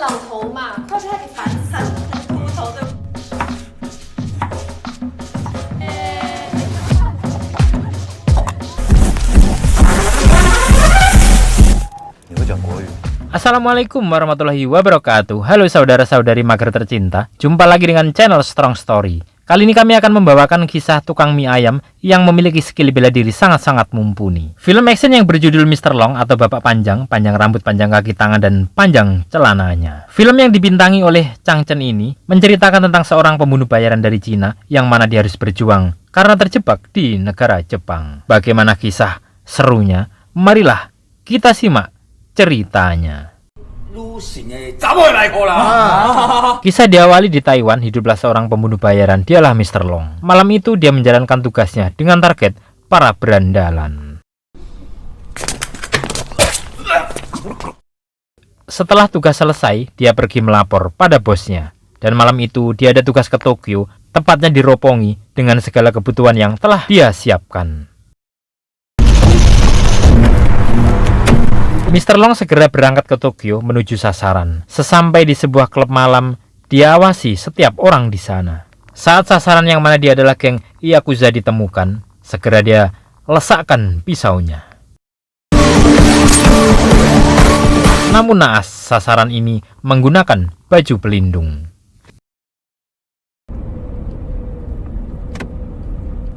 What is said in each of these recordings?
老头嘛，快被他给烦死了。秃头的。Assalamualaikum warahmatullahi wabarakatuh. Halo saudara-saudari mager tercinta, jumpa lagi dengan channel Strong Story. Kali ini kami akan membawakan kisah tukang mie ayam yang memiliki skill bela diri sangat-sangat mumpuni. Film action yang berjudul Mr. Long atau Bapak Panjang, panjang rambut, panjang kaki tangan, dan panjang celananya. Film yang dibintangi oleh Chang Chen ini menceritakan tentang seorang pembunuh bayaran dari Cina yang mana dia harus berjuang karena terjebak di negara Jepang. Bagaimana kisah serunya? Marilah kita simak ceritanya. Kisah diawali di Taiwan, hiduplah seorang pembunuh bayaran, dialah Mr. Long. Malam itu dia menjalankan tugasnya dengan target para berandalan. Setelah tugas selesai, dia pergi melapor pada bosnya. Dan malam itu dia ada tugas ke Tokyo, tepatnya di Roppongi, dengan segala kebutuhan yang telah dia siapkan. Mr. Long segera berangkat ke Tokyo menuju sasaran. Sesampai di sebuah klub malam, dia awasi setiap orang di sana. Saat sasaran yang mana dia adalah geng Yakuza ditemukan, segera dia lesakkan pisaunya. Namun naas, sasaran ini menggunakan baju pelindung.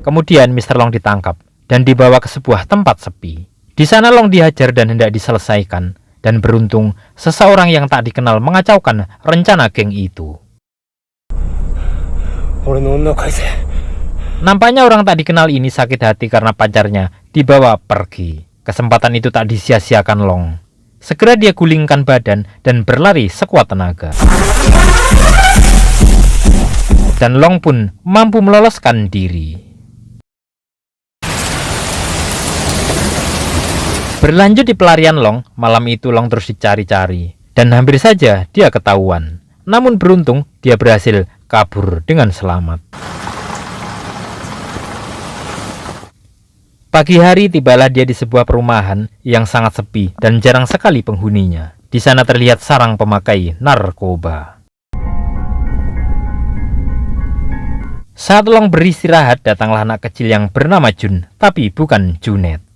Kemudian Mr. Long ditangkap dan dibawa ke sebuah tempat sepi. Di sana Long dihajar dan hendak diselesaikan, dan beruntung seseorang yang tak dikenal mengacaukan rencana geng itu. Nampaknya orang tak dikenal ini sakit hati karena pacarnya dibawa pergi. Kesempatan itu tak disia-siakan Long. Segera dia gulingkan badan dan berlari sekuat tenaga. Dan Long pun mampu meloloskan diri. Berlanjut di pelarian Long, malam itu Long terus dicari-cari, dan hampir saja dia ketahuan. Namun beruntung, dia berhasil kabur dengan selamat. Pagi hari tibalah dia di sebuah perumahan yang sangat sepi dan jarang sekali penghuninya. Di sana terlihat sarang pemakai narkoba. Saat Long beristirahat, datanglah anak kecil yang bernama Jun, tapi bukan Junet.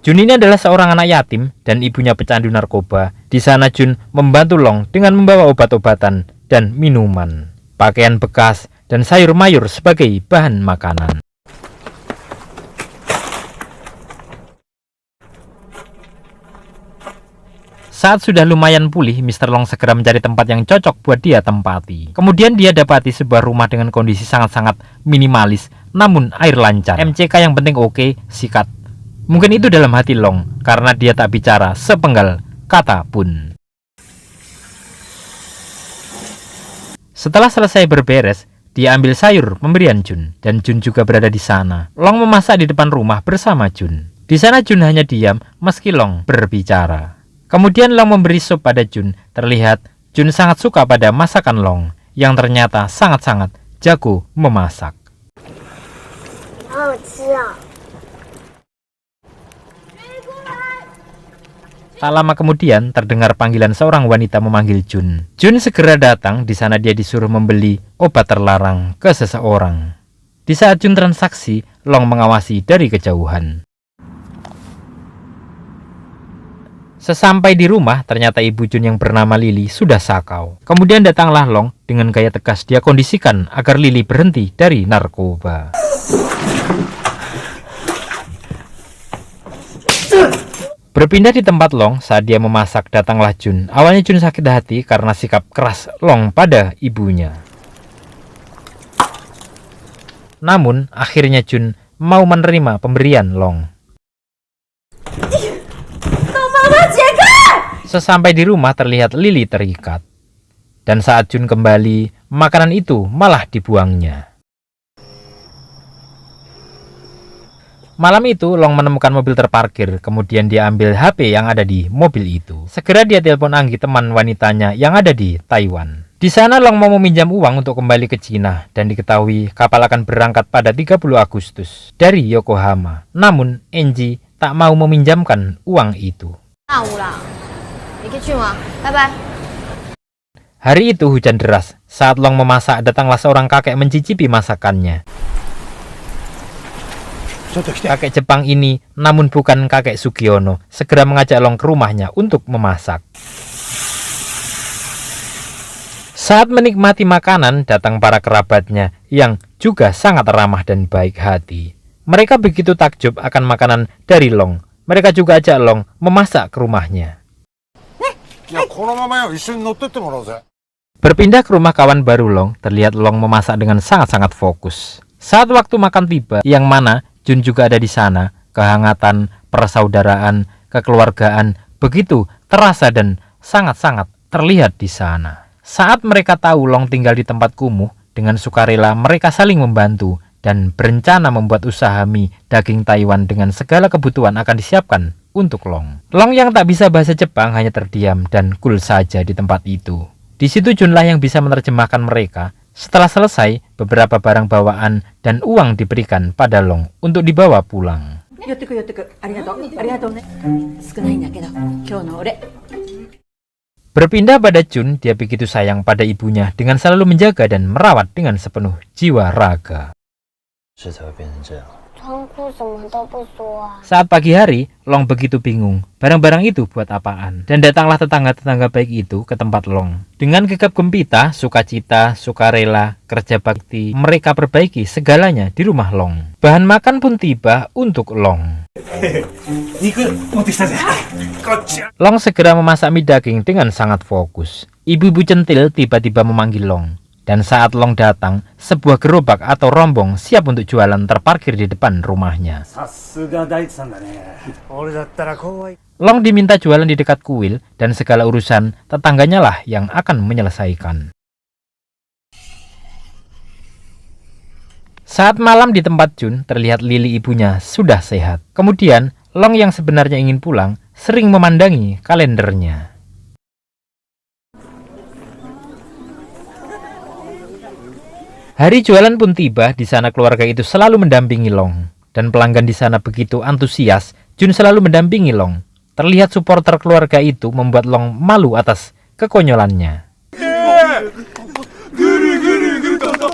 Jun ini adalah seorang anak yatim dan ibunya pecandu narkoba. Di sana Jun membantu Long dengan membawa obat-obatan dan minuman, pakaian bekas, dan sayur mayur sebagai bahan makanan. Saat sudah lumayan pulih, Mr. Long segera mencari tempat yang cocok buat dia tempati. Kemudian dia dapati sebuah rumah dengan kondisi sangat-sangat minimalis, namun air lancar. MCK yang penting oke, sikat. Mungkin itu dalam hati Long, karena dia tak bicara sepenggal kata pun. Setelah selesai berberes, dia ambil sayur pemberian Jun, dan Jun juga berada di sana. Long memasak di depan rumah bersama Jun. Di sana Jun hanya diam meski Long berbicara. Kemudian Long memberi sup pada Jun. Terlihat Jun sangat suka pada masakan Long, yang ternyata sangat-sangat jago memasak. Tak lama kemudian terdengar panggilan seorang wanita memanggil Jun. Jun segera datang. Di sana dia disuruh membeli obat terlarang ke seseorang. Di saat Jun transaksi, Long mengawasi dari kejauhan. Sesampai di rumah, ternyata ibu Jun yang bernama Lily sudah sakau. Kemudian datanglah Long. Dengan gaya tegas dia kondisikan agar Lily berhenti dari narkoba. Berpindah di tempat Long, saat dia memasak datanglah Jun. Awalnya Jun sakit hati karena sikap keras Long pada ibunya. Namun akhirnya Jun mau menerima pemberian Long. Sesampai di rumah terlihat Lily terikat. Dan saat Jun kembali, makanan itu malah dibuangnya. Malam itu Long menemukan mobil terparkir, kemudian dia ambil HP yang ada di mobil itu. Segera dia telepon Anggi, teman wanitanya yang ada di Taiwan. Di sana Long mau meminjam uang untuk kembali ke Cina dan diketahui kapal akan berangkat pada 30 Agustus dari Yokohama. Namun Angie tak mau meminjamkan uang itu. Bye-bye. Hari itu hujan deras. Saat Long memasak, datanglah seorang kakek mencicipi masakannya. Kakek Jepang ini, namun bukan kakek Sugiono, segera mengajak Long ke rumahnya untuk memasak. Saat menikmati makanan, datang para kerabatnya yang juga sangat ramah dan baik hati. Mereka begitu takjub akan makanan dari Long. Mereka juga ajak Long memasak ke rumahnya. Berpindah ke rumah kawan baru Long, terlihat Long memasak dengan sangat-sangat fokus. Saat waktu makan tiba, yang mana Jun juga ada di sana, kehangatan, persaudaraan, kekeluargaan begitu terasa dan sangat-sangat terlihat di sana. Saat mereka tahu Long tinggal di tempat kumuh, dengan sukarela mereka saling membantu dan berencana membuat usaha mie daging Taiwan dengan segala kebutuhan akan disiapkan untuk Long. Long yang tak bisa bahasa Jepang hanya terdiam dan cool saja di tempat itu. Di situ Junlah yang bisa menerjemahkan mereka. Setelah selesai, beberapa barang bawaan dan uang diberikan pada Long untuk dibawa pulang. Berpindah pada Jun, dia begitu sayang pada ibunya dengan selalu menjaga dan merawat dengan sepenuh jiwa raga. Saat pagi hari, Long begitu bingung, barang-barang itu buat apaan? Dan datanglah tetangga-tetangga baik itu ke tempat Long. Dengan gegap gempita, sukacita, sukarela, kerja bakti, mereka perbaiki segalanya di rumah Long. Bahan makan pun tiba untuk Long. Long segera memasak mie daging dengan sangat fokus. Ibu-ibu centil tiba-tiba memanggil Long. Dan saat Long datang, sebuah gerobak atau rombong siap untuk jualan terparkir di depan rumahnya. Long diminta jualan di dekat kuil dan segala urusan tetangganya lah yang akan menyelesaikan. Saat malam di tempat Jun, terlihat Lili ibunya sudah sehat. Kemudian, Long yang sebenarnya ingin pulang, sering memandangi kalendernya. Hari jualan pun tiba, di sana keluarga itu selalu mendampingi Long. Dan pelanggan di sana begitu antusias, Jun selalu mendampingi Long. Terlihat supporter keluarga itu membuat Long malu atas kekonyolannya.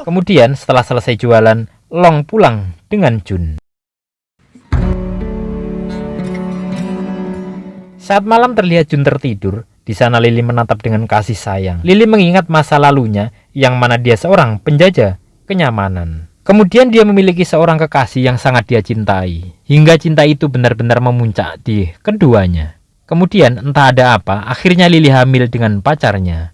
Kemudian setelah selesai jualan, Long pulang dengan Jun. Saat malam terlihat Jun tertidur. Di sana Lili menatap dengan kasih sayang. Lili mengingat masa lalunya yang mana dia seorang penjajah kenyamanan. Kemudian dia memiliki seorang kekasih yang sangat dia cintai. Hingga cinta itu benar-benar memuncak di keduanya. Kemudian entah ada apa, akhirnya Lili hamil dengan pacarnya.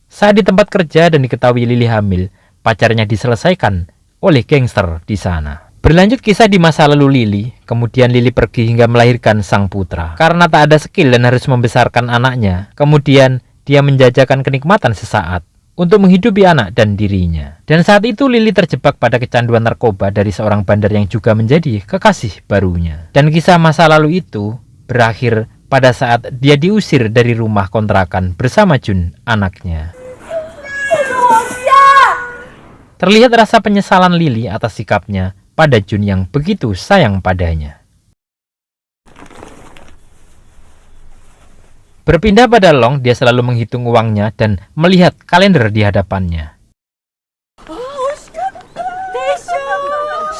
Saat di tempat kerja dan diketahui Lili hamil, pacarnya diselesaikan oleh gangster di sana. Berlanjut kisah di masa lalu Lili, kemudian Lili pergi hingga melahirkan sang putra. Karena tak ada skill dan harus membesarkan anaknya, kemudian dia menjajakan kenikmatan sesaat untuk menghidupi anak dan dirinya. Dan saat itu Lili terjebak pada kecanduan narkoba dari seorang bandar yang juga menjadi kekasih barunya. Dan kisah masa lalu itu berakhir pada saat dia diusir dari rumah kontrakan bersama Jun, anaknya. Terlihat rasa penyesalan Lili atas sikapnya pada Jun yang begitu sayang padanya. Berpindah pada Long, dia selalu menghitung uangnya dan melihat kalender di hadapannya.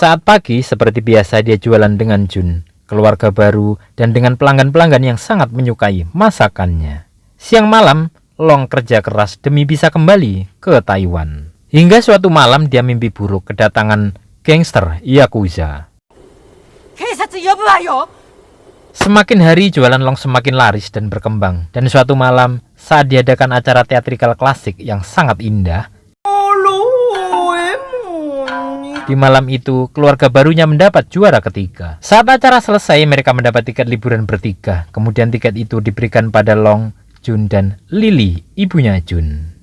Saat pagi, seperti biasa dia jualan dengan Jun, keluarga baru, dan dengan pelanggan-pelanggan yang sangat menyukai masakannya. Siang malam, Long kerja keras demi bisa kembali ke Taiwan. Hingga suatu malam dia mimpi buruk kedatangan gangster Yakuza. Semakin hari jualan Long semakin laris dan berkembang. Dan suatu malam saat diadakan acara teatrikal klasik yang sangat indah, di malam itu keluarga barunya mendapat juara ketiga. Saat acara selesai mereka mendapat tiket liburan bertiga. Kemudian tiket itu diberikan pada Long, Jun, dan Lili, ibunya Jun.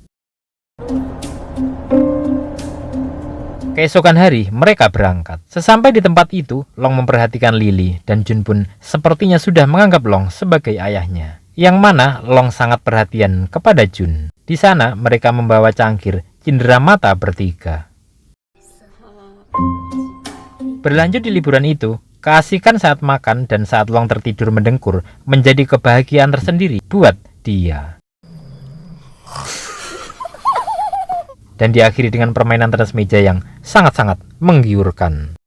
Keesokan hari, mereka berangkat. Sesampai di tempat itu, Long memperhatikan Lili, dan Jun pun sepertinya sudah menganggap Long sebagai ayahnya. Yang mana Long sangat perhatian kepada Jun. Di sana, mereka membawa cangkir cindera mata bertiga. Berlanjut di liburan itu, Keasikan saat makan dan saat Long tertidur mendengkur menjadi kebahagiaan tersendiri buat dia. Dan diakhiri dengan permainan teras meja yang sangat-sangat menggiurkan.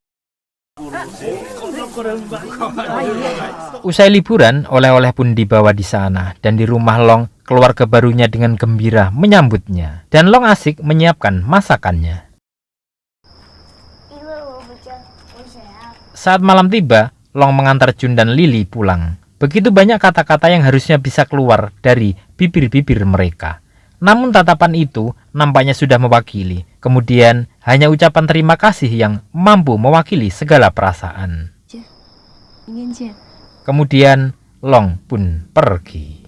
Usai liburan, oleh-oleh pun dibawa di sana, dan di rumah Long, keluarga barunya dengan gembira menyambutnya. Dan Long asik menyiapkan masakannya. Saat malam tiba, Long mengantar Jun dan Lily pulang. Begitu banyak kata-kata yang harusnya bisa keluar dari bibir-bibir mereka. Namun tatapan itu nampaknya sudah mewakili. Kemudian hanya ucapan terima kasih yang mampu mewakili segala perasaan. Kemudian Long pun pergi.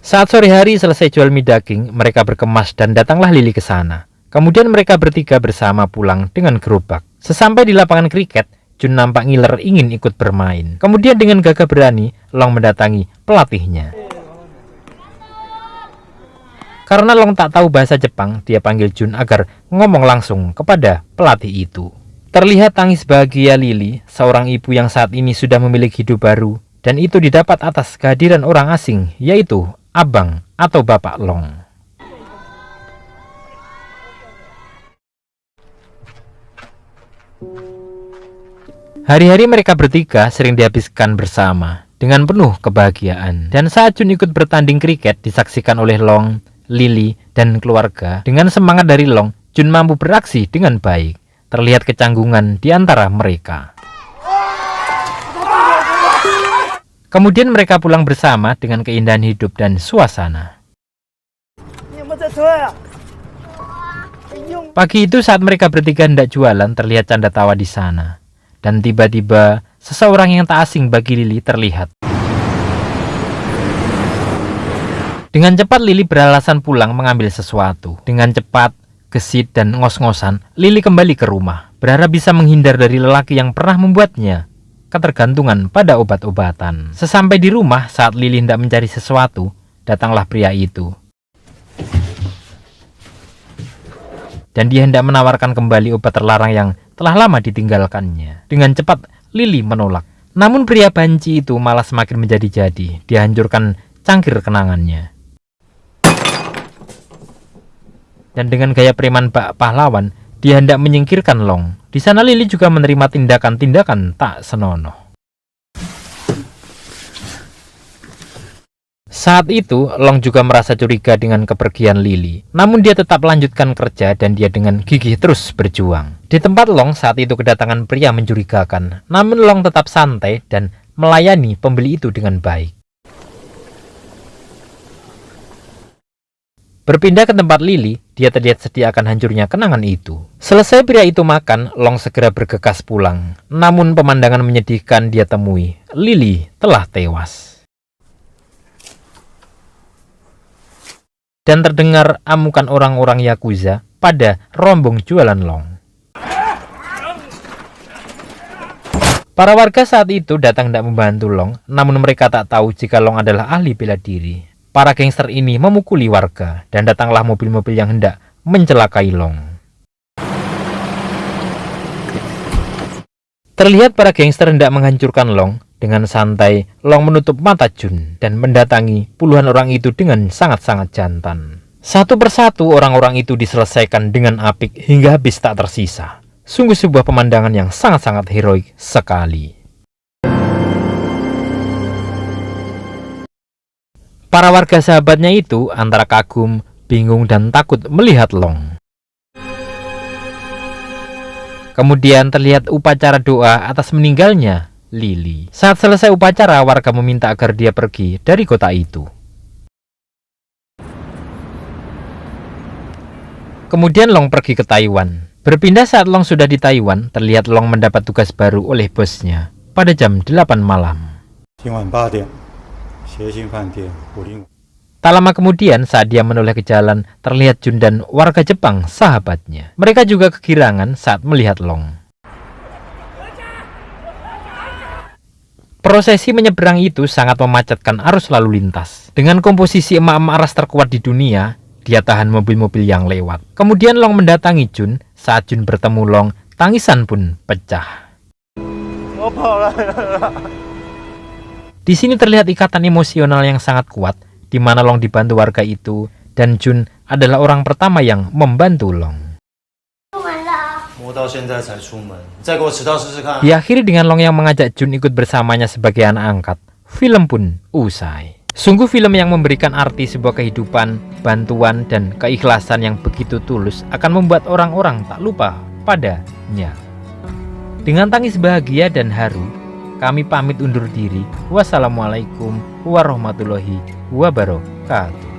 Saat sore hari selesai jual mie daging, mereka berkemas dan datanglah Lily ke sana. Kemudian mereka bertiga bersama pulang dengan gerobak. Sesampai di lapangan kriket, Jun nampak ngiler ingin ikut bermain. Kemudian dengan gagah berani, Long mendatangi pelatihnya. Karena Long tak tahu bahasa Jepang, dia panggil Jun agar ngomong langsung kepada pelatih itu. Terlihat tangis bahagia Lily, seorang ibu yang saat ini sudah memiliki hidup baru, dan itu didapat atas kehadiran orang asing, yaitu abang atau bapak Long. Hari-hari mereka bertiga sering dihabiskan bersama dengan penuh kebahagiaan. Dan saat Jun ikut bertanding kriket disaksikan oleh Long, Lily, dan keluarga. Dengan semangat dari Long, Jun mampu beraksi dengan baik. Terlihat kecanggungan di antara mereka. Kemudian mereka pulang bersama dengan keindahan hidup dan suasana. Pagi itu saat mereka bertiga hendak jualan, terlihat canda tawa di sana. Dan tiba-tiba, seseorang yang tak asing bagi Lily terlihat. Dengan cepat Lily beralasan pulang mengambil sesuatu. Dengan cepat, gesit dan ngos-ngosan, Lily kembali ke rumah. Berharap bisa menghindar dari lelaki yang pernah membuatnya ketergantungan pada obat-obatan. Sesampai di rumah, saat Lily hendak mencari sesuatu, datanglah pria itu. Dan dia hendak menawarkan kembali obat terlarang yang telah lama ditinggalkannya. Dengan cepat, Lily menolak. Namun pria banci itu malah semakin menjadi-jadi. Dia hancurkan cangkir kenangannya. Dan dengan gaya preman bak pahlawan, dia hendak menyingkirkan Long. Di sana Lily juga menerima tindakan-tindakan tak senonoh. Saat itu, Long juga merasa curiga dengan kepergian Lily. Namun dia tetap lanjutkan kerja dan dia dengan gigih terus berjuang. Di tempat Long saat itu kedatangan pria mencurigakan. Namun Long tetap santai dan melayani pembeli itu dengan baik. Berpindah ke tempat Lily, dia terlihat sedia akan hancurnya kenangan itu. Selesai pria itu makan, Long segera bergegas pulang. Namun pemandangan menyedihkan dia temui. Lily telah tewas. Dan terdengar amukan orang-orang Yakuza pada rombong jualan Long. Para warga saat itu datang hendak membantu Long, namun mereka tak tahu jika Long adalah ahli bela diri. Para gangster ini memukuli warga, dan datanglah mobil-mobil yang hendak mencelakai Long. Terlihat para gangster hendak menghancurkan Long. Dengan santai, Long menutup mata Jun dan mendatangi puluhan orang itu dengan sangat-sangat jantan. Satu persatu orang-orang itu diselesaikan dengan apik hingga habis tak tersisa. Sungguh sebuah pemandangan yang sangat-sangat heroik sekali. Para warga sahabatnya itu antara kagum, bingung, dan takut melihat Long. Kemudian terlihat upacara doa atas meninggalnya Lily. Saat selesai upacara, warga meminta agar dia pergi dari kota itu. Kemudian Long pergi ke Taiwan. Berpindah saat Long sudah di Taiwan, terlihat Long mendapat tugas baru oleh bosnya pada jam 8 malam. Tak lama kemudian, saat dia menoleh ke jalan, terlihat Jun dan warga Jepang sahabatnya. Mereka juga kegirangan saat melihat Long. Prosesi menyeberang itu sangat memacetkan arus lalu lintas. Dengan komposisi emak-emak ras terkuat di dunia, dia tahan mobil-mobil yang lewat. Kemudian Long mendatangi Jun. Saat Jun bertemu Long, tangisan pun pecah. Di sini terlihat ikatan emosional yang sangat kuat, di mana Long dibantu warga itu, dan Jun adalah orang pertama yang membantu Long. Diakhiri dengan Long yang mengajak Jun ikut bersamanya sebagai anak angkat. Film pun usai. Sungguh film yang memberikan arti sebuah kehidupan, bantuan, dan keikhlasan yang begitu tulus akan membuat orang-orang tak lupa padanya. Dengan tangis bahagia dan haru, kami pamit undur diri. Wassalamualaikum warahmatullahi wabarakatuh.